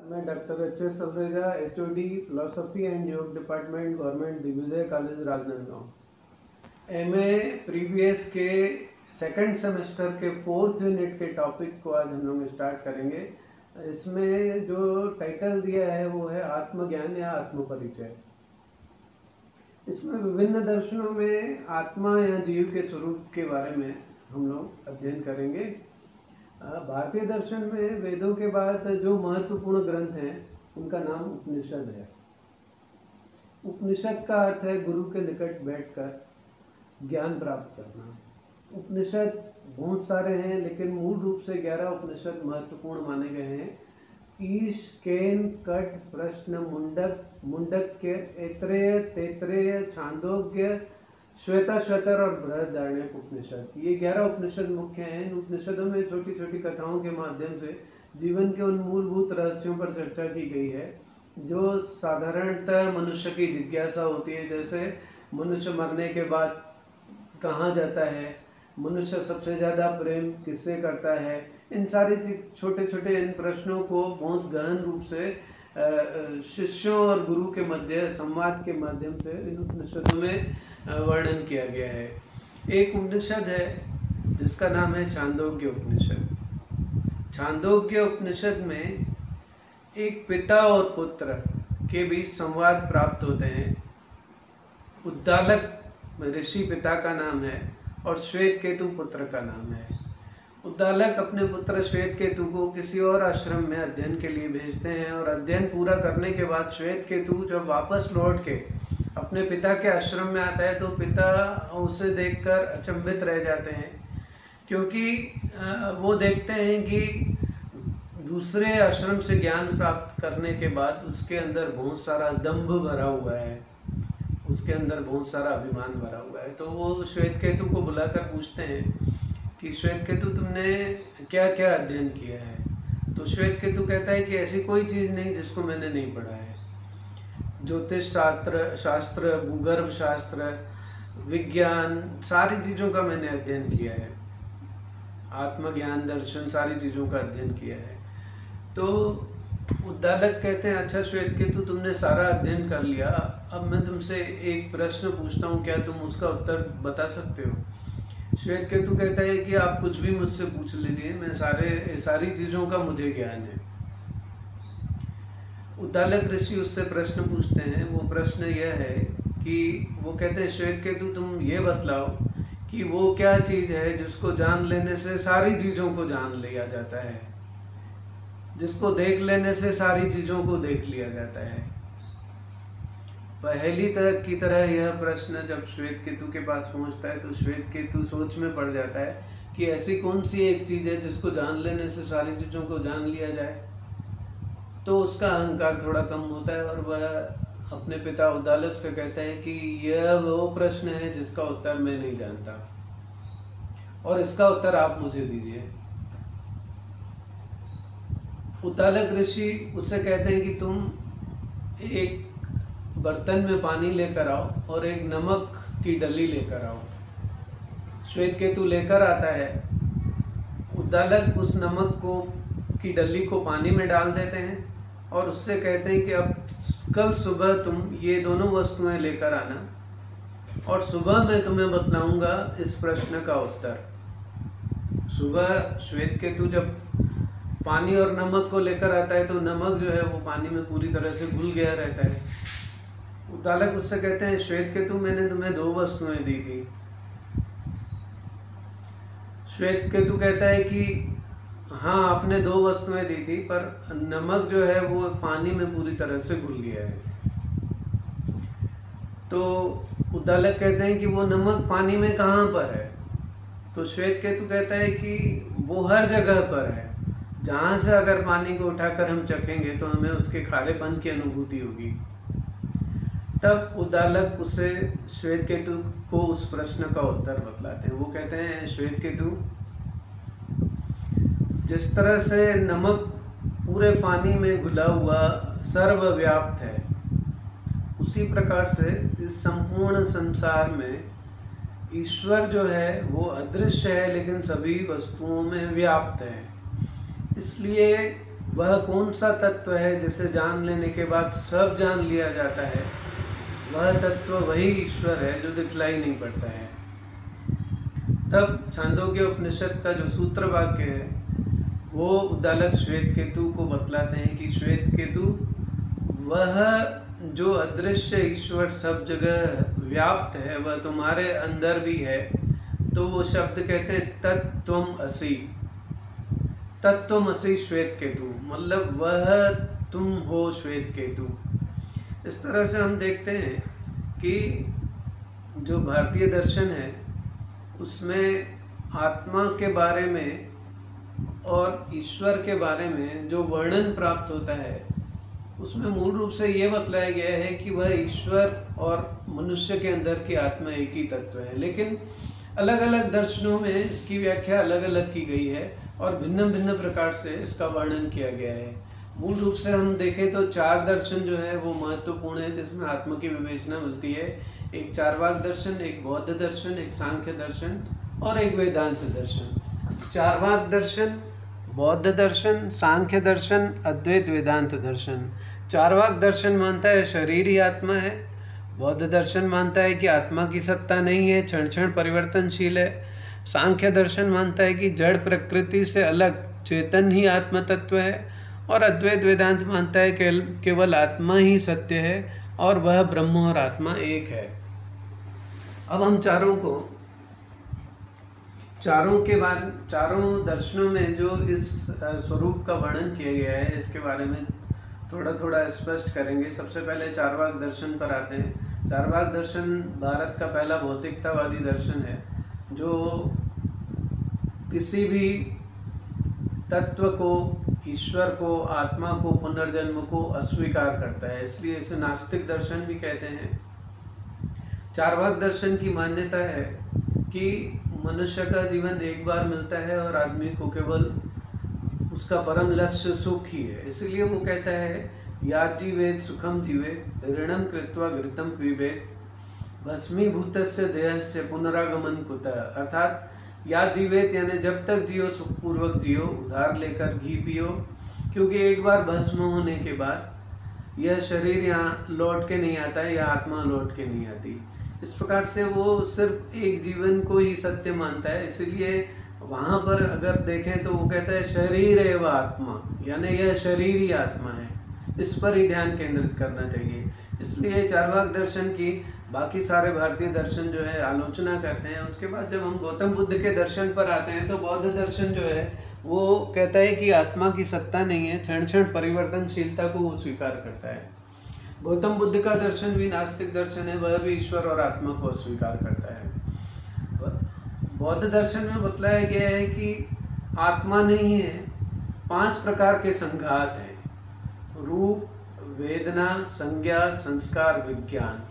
मैं doctor H S. Salreja, HOD. Philosophy and योग department, government Digvijay college, Rajnandgaon. MA previous के second semester के 4th यूनिट के टॉपिक को आज हम लोग स्टार्ट करेंगे। इसमें जो टाइटल दिया है वो है आत्मज्ञान या आत्मपरिचय। इसमें विभिन्न दर्शनों में आत्मा या जीव के स्वरूप के बारे में हम लोग अध्ययन करेंगे। भारतीय दर्शन में वेदों के बाद जो महत्वपूर्ण ग्रंथ हैं उनका नाम उपनिषद है। उपनिषद का अर्थ है गुरु के निकट बैठकर ज्ञान प्राप्त करना। उपनिषद बहुत सारे हैं, लेकिन मूल रूप से 11 उपनिषद महत्वपूर्ण माने गए हैं। ईश, केन, कट, प्रश्न, मुंडक, मुंडक्य, ऐतरेय, तैत्तरेय, छांदोग्य, श्वेताश्वतर और बृहदारण्यक उपनिषद। ये 11 उपनिषद मुख्य हैं। इन उपनिषदों में छोटी छोटी कथाओं के माध्यम से जीवन के उन मूलभूत रहस्यों पर चर्चा की गई है जो साधारणतः मनुष्य की जिज्ञासा होती है। जैसे मनुष्य मरने के बाद कहाँ जाता है, मनुष्य सबसे ज़्यादा प्रेम किससे करता है। इन सारे छोटे छोटे इन प्रश्नों को बहुत गहन रूप से शिष्यों और गुरु के मध्य संवाद के माध्यम से इन उपनिषदों में वर्णन किया गया है। एक उपनिषद है जिसका नाम है छांदोग्य उपनिषद। छांदोग्य उपनिषद में एक पिता और पुत्र के बीच संवाद प्राप्त होते हैं। उद्दालक ऋषि पिता का नाम है और श्वेत केतु पुत्र का नाम है। उद्दालक अपने पुत्र श्वेत केतु को किसी और आश्रम में अध्ययन के लिए भेजते हैं और अध्ययन पूरा करने के बाद श्वेत केतु जब वापस लौट के अपने पिता के आश्रम में आता है तो पिता उसे देखकर अचंभित रह जाते हैं, क्योंकि वो देखते हैं कि दूसरे आश्रम से ज्ञान प्राप्त करने के बाद उसके अंदर बहुत सारा दंभ भरा हुआ है, उसके अंदर बहुत सारा अभिमान भरा हुआ है। तो वो श्वेत केतु को बुलाकर पूछते हैं कि श्वेत केतु तुमने क्या क्या अध्ययन किया है। तो श्वेत केतु कहता है कि ऐसी कोई चीज़ नहीं जिसको मैंने नहीं पढ़ा है। ज्योतिष शास्त्र, भूगर्भ शास्त्र, विज्ञान, सारी चीज़ों का मैंने अध्ययन किया है। आत्मज्ञान, दर्शन, सारी चीज़ों का अध्ययन किया है। तो उद्दालक कहते हैं अच्छा श्वेत केतु तुमने सारा अध्ययन कर लिया, अब मैं तुमसे एक प्रश्न पूछता हूँ, क्या तुम उसका उत्तर बता सकते हो। श्वेत केतु कहता है कि आप कुछ भी मुझसे पूछ लीजिए, मैं सारी चीज़ों का मुझे ज्ञान है। उद्दालक ऋषि उससे प्रश्न पूछते हैं। वो प्रश्न यह है कि वो कहते हैं श्वेत केतु तुम ये बतलाओ कि वो क्या चीज़ है जिसको जान लेने से सारी चीज़ों को जान लिया जाता है, जिसको देख लेने से सारी चीज़ों को देख लिया जाता है। पहली तरह की तरह यह प्रश्न जब श्वेत केतु के पास पहुंचता है तो श्वेत केतु सोच में पड़ जाता है कि ऐसी कौन सी एक चीज़ है जिसको जान लेने से सारी चीज़ों को जान लिया जाए। तो उसका अहंकार थोड़ा कम होता है और वह अपने पिता उद्दालक से कहता है कि यह वो प्रश्न है जिसका उत्तर मैं नहीं जानता और इसका उत्तर आप मुझे दीजिए। उद्दालक ऋषि उससे कहते हैं कि तुम एक बर्तन में पानी लेकर आओ और एक नमक की डली लेकर आओ। श्वेत केतु लेकर आता है। उद्दालक उस नमक की डली को पानी में डाल देते हैं और उससे कहते हैं कि अब कल सुबह तुम ये दोनों वस्तुएं लेकर आना और सुबह मैं तुम्हें बतलाऊंगा इस प्रश्न का उत्तर। सुबह श्वेत केतु जब पानी और नमक को लेकर आता है तो नमक जो है वो पानी में पूरी तरह से घुल गया रहता है। उद्दालक उससे कहते हैं श्वेत केतु मैंने तुम्हें 2 वस्तुएं दी थी। श्वेत केतु कहता है कि हाँ आपने 2 वस्तुएं दी थी, पर नमक जो है वो पानी में पूरी तरह से घुल गया है। तो उद्दालक कहते हैं कि वो नमक पानी में कहाँ पर है। तो श्वेत केतु कहता है कि वो हर जगह पर है, जहाँ से अगर पानी को उठाकर हम चखेंगे तो हमें उसके खारेपन की अनुभूति होगी। तब उद्दालक उसे श्वेत केतु को उस प्रश्न का उत्तर बतलाते हैं। वो कहते हैं श्वेत केतु जिस तरह से नमक पूरे पानी में घुला हुआ सर्वव्याप्त है, उसी प्रकार से इस संपूर्ण संसार में ईश्वर जो है वो अदृश्य है लेकिन सभी वस्तुओं में व्याप्त है। इसलिए वह कौन सा तत्व है जिसे जान लेने के बाद सब जान लिया जाता है, वह तत्व वही ईश्वर है जो दिखलाई नहीं पड़ता है। तब छांदोग्य उपनिषद का जो सूत्र वाक्य है वो उद्दालक श्वेत केतु को बतलाते हैं कि श्वेत केतु वह जो अदृश्य ईश्वर सब जगह व्याप्त है वह तुम्हारे अंदर भी है। तो वो शब्द कहते हैं तत्त्वम असि, तत्त्वम असि श्वेत केतु, मतलब वह तुम हो श्वेत केतु। इस तरह से हम देखते हैं कि जो भारतीय दर्शन है उसमें आत्मा के बारे में और ईश्वर के बारे में जो वर्णन प्राप्त होता है उसमें मूल रूप से ये बतलाया गया है कि वह ईश्वर और मनुष्य के अंदर की आत्मा एक ही तत्व है। लेकिन अलग अलग दर्शनों में इसकी व्याख्या अलग अलग की गई है और भिन्न भिन्न प्रकार से इसका वर्णन किया गया है। मूल रूप से हम देखें तो 4 दर्शन जो है वो महत्वपूर्ण है जिसमें आत्मा की विवेचना मिलती है। एक चार्वाक दर्शन, एक बौद्ध दर्शन, एक सांख्य दर्शन और एक वेदांत दर्शन। चार्वाक दर्शन, बौद्ध दर्शन, सांख्य दर्शन, अद्वैत वेदांत दर्शन। चार्वाक दर्शन मानता है शरीर ही आत्मा है, बौद्ध दर्शन मानता है कि आत्मा की सत्ता नहीं है, क्षण क्षण परिवर्तनशील है। सांख्य दर्शन मानता है कि जड़ प्रकृति से अलग चेतन ही आत्म तत्व है और अद्वैत वेदांत मानता है केवल आत्मा ही सत्य है और वह ब्रह्म और आत्मा एक है। अब हम चारों दर्शनों में जो इस स्वरूप का वर्णन किया गया है इसके बारे में थोड़ा थोड़ा स्पष्ट करेंगे। सबसे पहले चार्वाक दर्शन पर आते हैं। चार्वाक दर्शन भारत का पहला भौतिकतावादी दर्शन है जो किसी भी तत्व को, ईश्वर को, आत्मा को, पुनर्जन्म को अस्वीकार करता है, इसलिए इसे नास्तिक दर्शन भी कहते हैं। चार्वाक दर्शन की मान्यता है कि मनुष्य का जीवन एक बार मिलता है और आदमी को केवल उसका परम लक्ष्य सुख ही है, इसलिए वो कहता है या जीवेत सुखम जीवेत ऋणम कृत्वा घृतम पिबेत भस्मीभूतस्य देहस्य पुनरागमन कुतः। अर्थात या जीवेत यानी जब तक जियो सुखपूर्वक जियो, उधार लेकर घी पियो, क्योंकि एक बार भस्म होने के बाद यह शरीर यहाँ लौट के नहीं आता है, यह आत्मा लौट के नहीं आती। इस प्रकार से वो सिर्फ एक जीवन को ही सत्य मानता है, इसलिए वहाँ पर अगर देखें तो वो कहता है शरीर एवं आत्मा, यानी यह शरीर ही आत्मा है, इस पर ही ध्यान केंद्रित करना चाहिए। इसलिए चार्वाक दर्शन की बाकी सारे भारतीय दर्शन जो है आलोचना करते हैं। उसके बाद जब हम गौतम बुद्ध के दर्शन पर आते हैं तो बौद्ध दर्शन जो है वो कहता है कि आत्मा की सत्ता नहीं है, क्षण क्षण परिवर्तनशीलता को वो स्वीकार करता है। गौतम बुद्ध का दर्शन भी नास्तिक दर्शन है, वह भी ईश्वर और आत्मा को अस्वीकार करता है। बौद्ध दर्शन में बतलाया गया है कि आत्मा नहीं है, 5 प्रकार के संघात हैं, रूप, वेदना, संज्ञा, संस्कार, विज्ञान।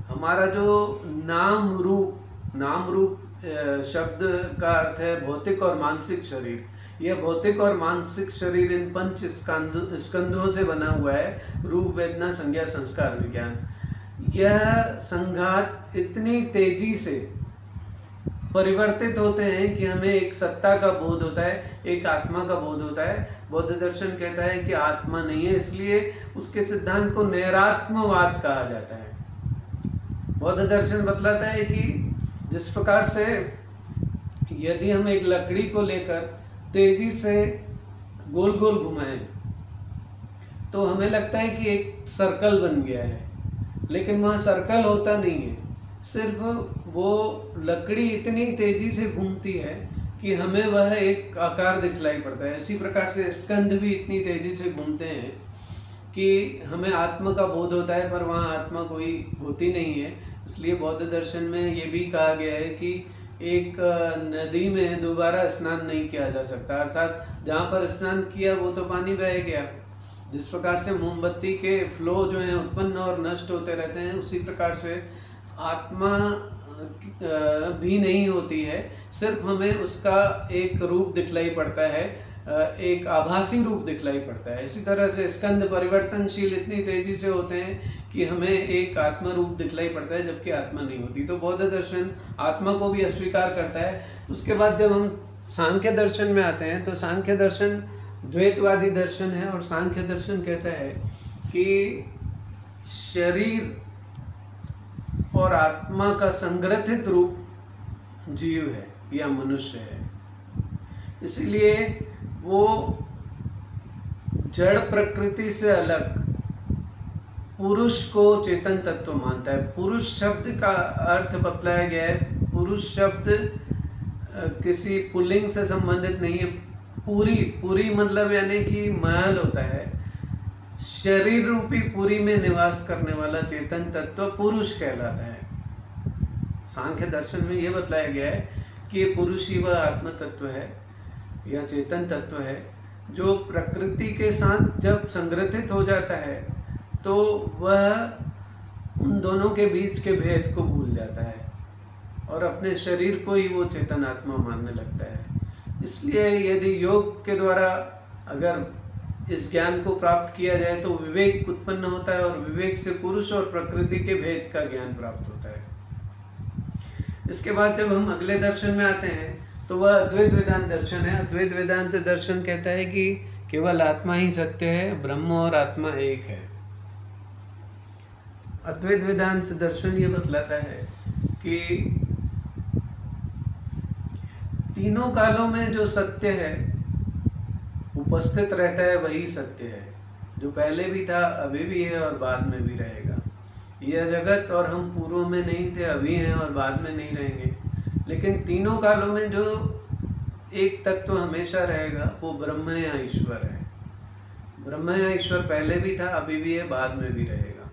हमारा जो नाम रूप शब्द का अर्थ है भौतिक और मानसिक शरीर। यह भौतिक और मानसिक शरीर इन 5 स्कंधों से बना हुआ है, रूप, वेदना, संज्ञा, संस्कार, विज्ञान। यह संघात इतनी तेजी से परिवर्तित होते हैं कि हमें एक सत्ता का बोध होता है, एक आत्मा का बोध होता है। बौद्ध दर्शन कहता है कि आत्मा नहीं है, इसलिए उसके सिद्धांत को नैरात्मवाद कहा जाता है। बौद्ध दर्शन बतलाता है कि जिस प्रकार से यदि हम एक लकड़ी को लेकर तेजी से गोल गोल घुमाएं तो हमें लगता है कि एक सर्कल बन गया है, लेकिन वहाँ सर्कल होता नहीं है, सिर्फ वो लकड़ी इतनी तेजी से घूमती है कि हमें वह एक आकार दिखलाई पड़ता है। इसी प्रकार से स्कंद भी इतनी तेजी से घूमते हैं कि हमें आत्मा का बोध होता है, पर वहाँ आत्मा कोई होती नहीं है। इसलिए बौद्ध दर्शन में ये भी कहा गया है कि एक नदी में दोबारा स्नान नहीं किया जा सकता, अर्थात जहाँ पर स्नान किया वो तो पानी बह गया। जिस प्रकार से मोमबत्ती के फ्लो जो हैं उत्पन्न और नष्ट होते रहते हैं, उसी प्रकार से आत्मा भी नहीं होती है, सिर्फ हमें उसका एक रूप दिखलाई पड़ता है, एक आभासी रूप दिखलाई पड़ता है। इसी तरह से स्कंद परिवर्तनशील इतनी तेजी से होते हैं कि हमें एक आत्मा रूप दिखलाई पड़ता है, जबकि आत्मा नहीं होती। तो बौद्ध दर्शन आत्मा को भी अस्वीकार करता है। उसके बाद जब हम सांख्य दर्शन में आते हैं तो सांख्य दर्शन द्वैतवादी दर्शन है और सांख्य दर्शन कहता है कि शरीर और आत्मा का संग्रथित रूप जीव है या मनुष्य है। इसलिए वो जड़ प्रकृति से अलग पुरुष को चेतन तत्व मानता है। पुरुष शब्द का अर्थ बतलाया गया है। पुरुष शब्द किसी पुल्लिंग से संबंधित नहीं है। पूरी मतलब यानी कि महल होता है। शरीर रूपी पुरी में निवास करने वाला चेतन तत्व पुरुष कहलाता है। सांख्य दर्शन में यह बतलाया गया है कि ये पुरुष ही वह आत्म तत्व है या चेतन तत्व है जो प्रकृति के साथ जब संग्रथित हो जाता है तो वह उन दोनों के बीच के भेद को भूल जाता है और अपने शरीर को ही वो चेतन आत्मा मानने लगता है। इसलिए यदि योग के द्वारा अगर इस ज्ञान को प्राप्त किया जाए तो विवेक उत्पन्न होता है और विवेक से पुरुष और प्रकृति के भेद का ज्ञान प्राप्त होता है। इसके बाद जब हम अगले दर्शन में आते हैं तो वह अद्वैत वेदांत दर्शन है। अद्वैत वेदांत दर्शन कहता है कि केवल आत्मा ही सत्य है, ब्रह्म और आत्मा एक है। अद्वैत वेदांत दर्शन ये बतलाता है कि तीनों कालों में जो सत्य है उपस्थित रहता है वही सत्य है, जो पहले भी था, अभी भी है और बाद में भी रहेगा। यह जगत और हम पूर्व में नहीं थे, अभी हैं और बाद में नहीं रहेंगे, लेकिन तीनों कालों में जो एक तत्व हमेशा रहेगा वो ब्रह्म या ईश्वर है। ब्रह्म या ईश्वर पहले भी था, अभी भी है, बाद में भी रहेगा।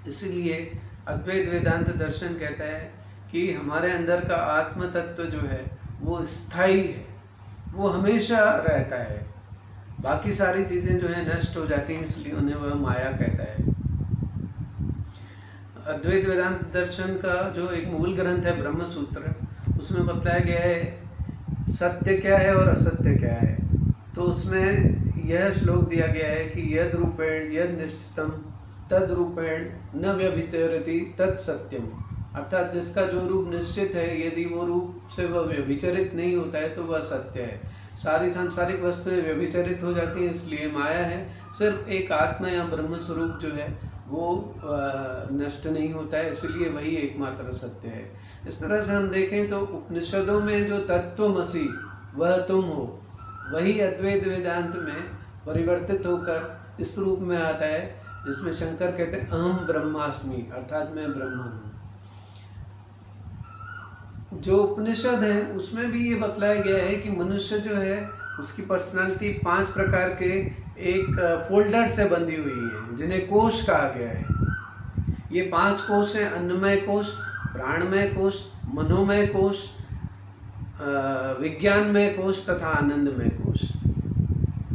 इसलिए अद्वैत वेदांत दर्शन कहता है कि हमारे अंदर का आत्म तत्व जो है वो स्थायी है, वो हमेशा रहता है। बाकी सारी चीज़ें जो है नष्ट हो जाती हैं, इसलिए उन्हें वह माया कहता है। अद्वैत वेदांत दर्शन का जो एक मूल ग्रंथ है ब्रह्म सूत्र, उसमें बताया गया है सत्य क्या है और असत्य क्या है। तो उसमें यह श्लोक दिया गया है कि यद रूपेण यद निश्चितम तद रूपेण न व्यभिचरति तत् सत्यम, अर्थात जिसका जो रूप निश्चित है यदि वो रूप से वह व्यभिचरित नहीं होता है तो वह सत्य है। सारी सांसारिक वस्तुएं व्यभिचरित हो जाती हैं, इसलिए माया है। सिर्फ एक आत्मा या ब्रह्म स्वरूप जो है वो नष्ट नहीं होता है, इसलिए वही एकमात्र सत्य है। इस तरह से हम देखें तो उपनिषदों में जो तत्वमसि वह तुम हो, वही अद्वैत वेदांत में परिवर्तित होकर इस रूप में आता है जिसमें शंकर कहते हैं अहम ब्रह्मास्मि, अर्थात मैं ब्रह्म हूँ। जो उपनिषद है उसमें भी ये बतलाया गया है कि मनुष्य जो है उसकी पर्सनालिटी 5 प्रकार के एक फोल्डर से बंधी हुई है जिन्हें कोश कहा गया है। ये 5 कोश हैं, अन्नमय कोश, प्राणमय कोश, मनोमय कोश, विज्ञानमय कोश तथा आनंदमय कोश।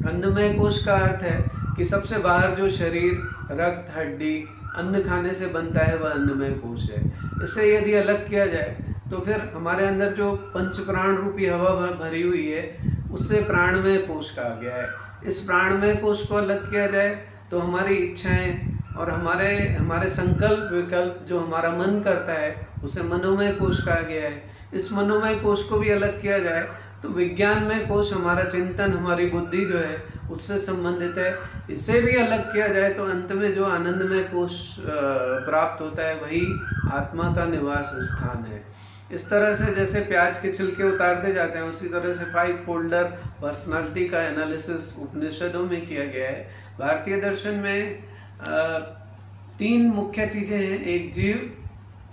अन्नमय कोश का अर्थ है कि सबसे बाहर जो शरीर, रक्त, हड्डी, अन्न खाने से बनता है वह अन्नमय कोश है। इसे यदि अलग किया जाए तो फिर हमारे अंदर जो पंच प्राण रूपी हवा भरी हुई है उससे प्राणमय कोश कहा गया है। इस प्राणमय कोश को अलग किया जाए तो हमारी इच्छाएं और हमारे संकल्प विकल्प जो हमारा मन करता है उसे मनोमय कोश कहा गया है। इस मनोमय कोश को भी अलग किया जाए तो विज्ञानमय कोश हमारा चिंतन, हमारी बुद्धि जो है उससे संबंधित है। इसे भी अलग किया जाए तो अंत में जो आनंदमय कोश प्राप्त होता है वही आत्मा का निवास स्थान है। इस तरह से जैसे प्याज के छिलके उतारते जाते हैं उसी तरह से 5 फोल्डर पर्सनालिटी का एनालिसिस उपनिषदों में किया गया है। भारतीय दर्शन में 3 मुख्य चीज़ें हैं, एक जीव,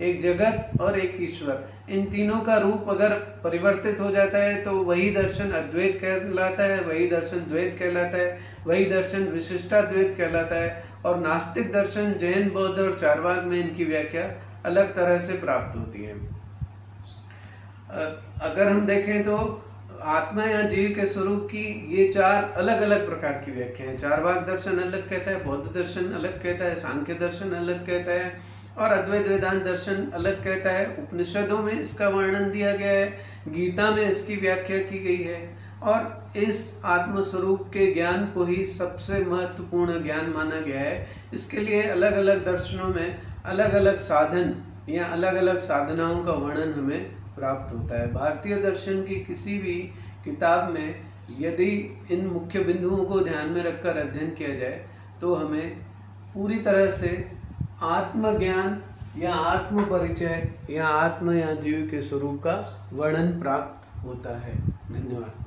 एक जगत और एक ईश्वर। इन तीनों का रूप अगर परिवर्तित हो जाता है तो वही दर्शन अद्वैत कहलाता है, वही दर्शन द्वैत कहलाता है, वही दर्शन विशिष्टाद्वैत कहलाता है। और नास्तिक दर्शन जैन, बौद्ध और चारवाक में इनकी व्याख्या अलग तरह से प्राप्त होती है। अगर हम देखें तो आत्मा या जीव के स्वरूप की ये 4 अलग अलग प्रकार की व्याख्या हैं। चारवाक दर्शन अलग कहता है, बौद्ध दर्शन अलग कहता है, सांख्य दर्शन अलग कहता है और अद्वैत वेदांत दर्शन अलग कहता है। उपनिषदों में इसका वर्णन दिया गया है, गीता में इसकी व्याख्या की गई है और इस आत्मस्वरूप के ज्ञान को ही सबसे महत्वपूर्ण ज्ञान माना गया है। इसके लिए अलग अलग दर्शनों में अलग अलग साधन या अलग अलग साधनाओं का वर्णन हमें प्राप्त होता है। भारतीय दर्शन की किसी भी किताब में यदि इन मुख्य बिंदुओं को ध्यान में रखकर अध्ययन किया जाए तो हमें पूरी तरह से आत्मज्ञान या आत्म परिचय या आत्म या जीव के स्वरूप का वर्णन प्राप्त होता है। धन्यवाद।